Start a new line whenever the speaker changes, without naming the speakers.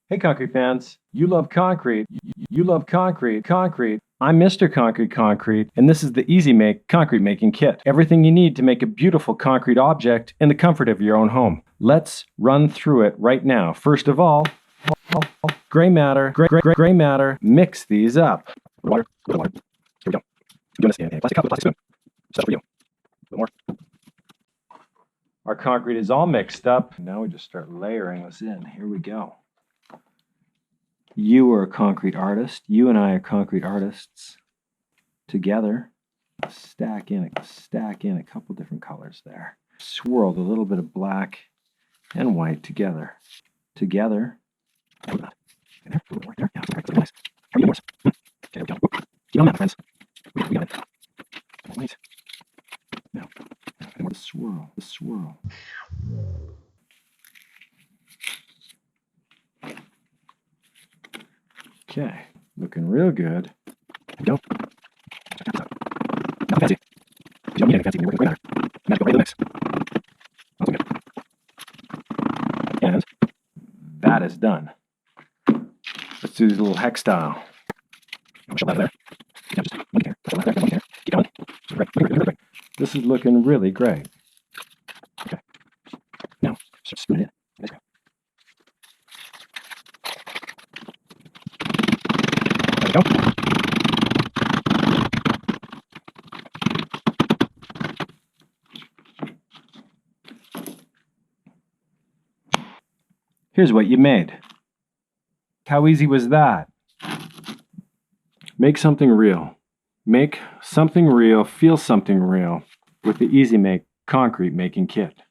Hey, concrete fans, you love concrete. You love concrete. I'm Mr. Concrete, and this is the Easy Make concrete making kit. Everything you need to make a beautiful concrete object in the comfort of your own home. Let's run through it right now. First of all, gray matter, mix these up. Water. Here we go. I'm doing this in a plastic cup with a plastic spoon. Just for you. A bit more. Our concrete is all mixed up. Now we just start layering this in. Here we go. You are a concrete artist. You and I are concrete artists. Together, stack in a couple different colors there. Swirled a little bit of black and white together. Together. There. Yeah, nice. How are you, Morris? Okay, there we go. Get on that, friends. We got it. Nice. Now, the swirl. Okay, looking real good. Here we go. Nothing fancy. You don't need anything fancy when you're working with gray matter. Magic right in the mix. That's good. And that is done. Let's do this little hex style. Shove that there. Yeah, just one there. One there. Keep going. Right. This is looking really great. Okay. Now, spoon it in. Nice. There we go. Here's what you made. How easy was that? Make something real. Make something real, feel something real with the Easy Make concrete making kit.